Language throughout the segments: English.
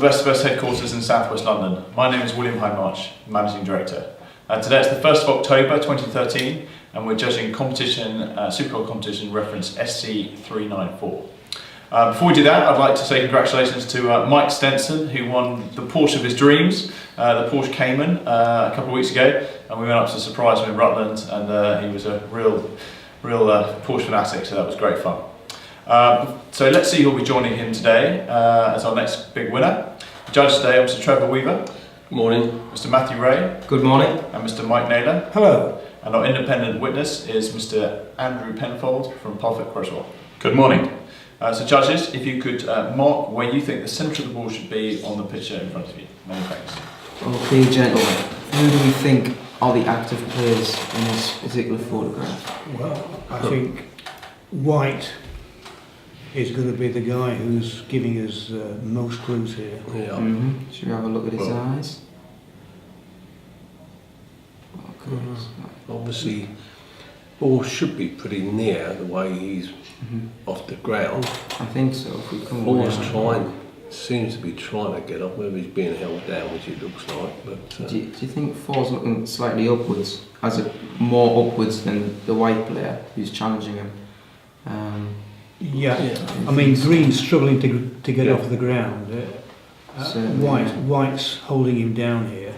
Best of Us headquarters in South West London. My name is William Hindmarch, Managing Director. Today it's the 1st of October 2013 and we're judging competition, Supercar competition reference SC394. Before we do that, I'd like to say congratulations to Mike Stenson, who won the Porsche of his dreams, the Porsche Cayman, a couple of weeks ago, and we went up to surprise him in Rutland, and he was a real Porsche fanatic, so that was great fun. So let's see who'll be joining him today as our next big winner. The judge today are Mr. Trevor Weaver. Good morning. Mr. Matthew Ray. Good morning. And Mr. Mike Naylor. Hello. And our independent witness is Mr. Andrew Penfold from Parfit Creswell. Good morning. So judges, if you could mark where you think the centre of the ball should be on the picture in front of you. Many thanks. Okay, gentlemen, who do we think are the active players in this particular photograph? Well, I think White is going to be the guy who's giving us most clues here. Yeah. Should we have a look at his eyes? Okay. Obviously, ball should be pretty near the way he's off the ground. I think so. If we come Ball's around. seems to be trying to get up, whether he's being held down, which it looks like. But Do you think Four's looking slightly upwards, as a more upwards than the White player who's challenging him? Yeah. I mean, Green's struggling to get off the ground. White's holding him down here.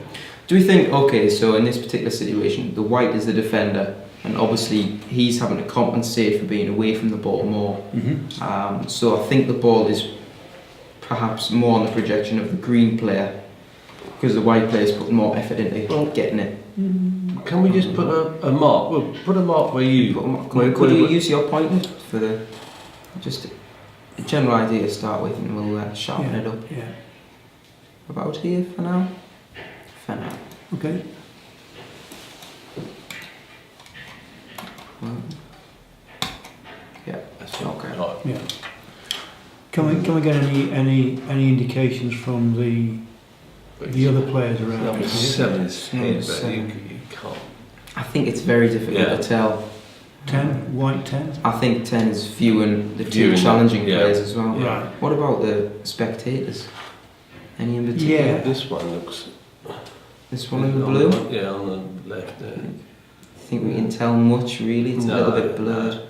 Do we think, okay, so in this particular situation, the White is the defender, and obviously he's having to compensate for being away from the ball more. So I think the ball is perhaps more on the projection of the Green player, because the White player's put more effort into getting it. can we just put a mark? We'll put a mark where you... Could you use your pointer for the... Just a general idea to start with, and we'll sharpen it up. Yeah. About here for now? For now. Okay. Yeah, That's okay. Right. Yeah. Can we get any indications from the other players around? Number 7's here, but Seven. you can't. I think it's very difficult to tell. 10, White 10. I think 10 is viewing the two Viewing, challenging yeah. players as well. Right. What about the spectators? Any in particular? Yeah. This one looks... This one in the blue? Yeah, on the left there. I think we can tell much really, it's a little bit blurred.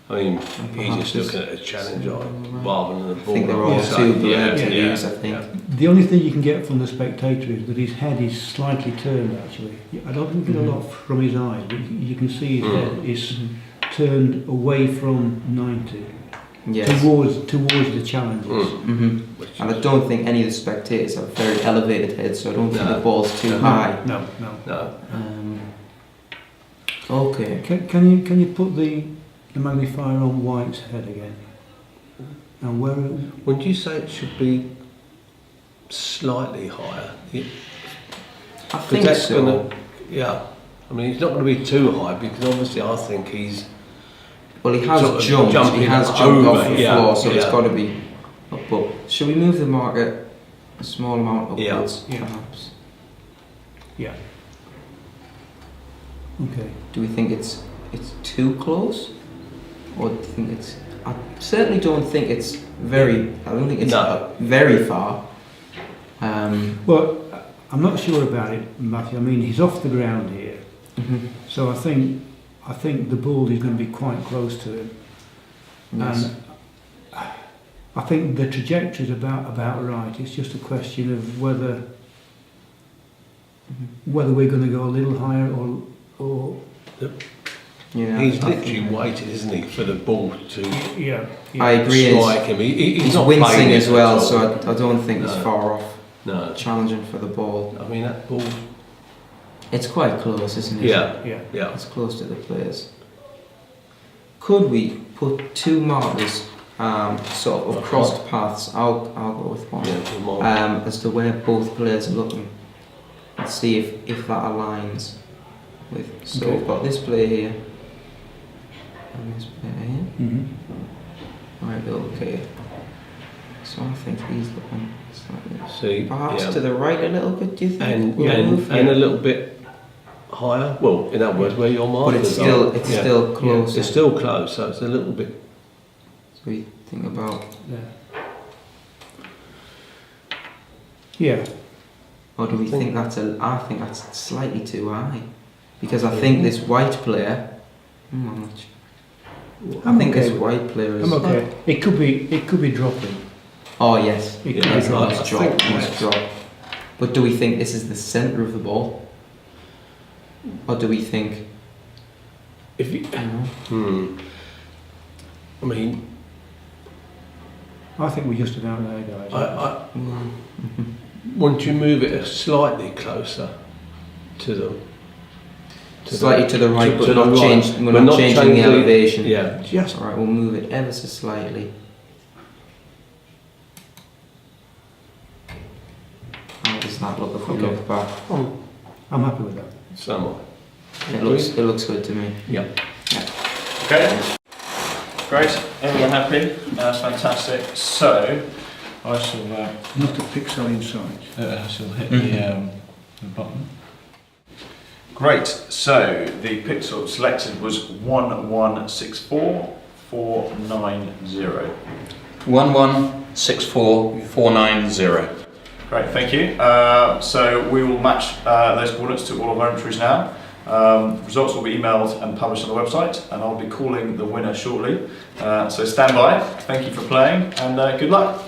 I mean, And he's just perhaps looking at a challenge right. rather than the I ball. think they're all So, too blurred to yeah, use, I think. The only thing you can get from the spectator is that his head is slightly turned, actually. I don't think you get a lot from his eyes, but you can see his head is turned away from 90 Yes. towards the challengers. And I don't think any of the spectators have very elevated heads, so I don't think the ball's too high. No. No. Okay. Can you put the magnifier on White's head again? And where? Would you say it should be slightly higher? I think so. Yeah. I mean, he's not going to be too high because obviously I think he's... Well, he has sort of jumped. He jumping has jumped over, off the floor, so it's yeah. got to be up. But should we move the marker a small amount upwards, Yeah. perhaps? Yeah. Okay. Do we think it's too close, or do you think it's? I certainly don't think it's very. I don't think it's very far. Well, I'm not sure about it, Matthew. I mean, he's off the ground here, so I think the ball is going to be quite close to him, Yes. and I think the trajectory is about right. It's just a question of whether we're going to go a little higher or Yeah, He's I literally think- waited, isn't he, for the ball to yeah. I agree. strike him. He's He's not wincing playing as it well, at all. so I don't think it's No. far off. No. Challenging for the ball. I mean, that ball... It's quite close, isn't it? Yeah. It's close to the players. Could we put two markers, sort of crossed paths? I'll go with one. Yeah, As to where both players are looking. Let's see if that aligns with. So Okay. we've got this player here and this player here. Right. Okay. So I think he's looking slightly. See, Perhaps yeah. to the right a little bit. Do you think? And, We'll move? and a little bit higher. Well, in other words, where your But markers it's still are. it's Yeah. still close. It's still close, so it's a little bit... So we think about. Yeah. Or do we think that's I think that's slightly too high. Because I think this white player... I'm not sure. I think this white player is... I'm okay. It could be dropping. Oh yes. It could Yeah, be It's dropping. nice drop, nice drop. But do we think this is the centre of the ball? Or do we think... If you, I mean, I think we're just about there, guys. once you move it slightly closer to them, Slightly to the right, but to not the right. change, we're not changing the elevation. Yeah. Just Alright, we'll move it ever so slightly. How does that look if we Okay. look back? I'm happy with that. Somewhat. It looks good to me. Yeah. Okay, great. Everyone happy? That's fantastic. So, I shall Not a pixel inside. hit the button. Great. So the pixel selected was 1164490. 1164490. Great, thank you. So we will match those coordinates to all of our entries now. Results will be emailed and published on the website, and I'll be calling the winner shortly. So stand by. Thank you for playing, and good luck.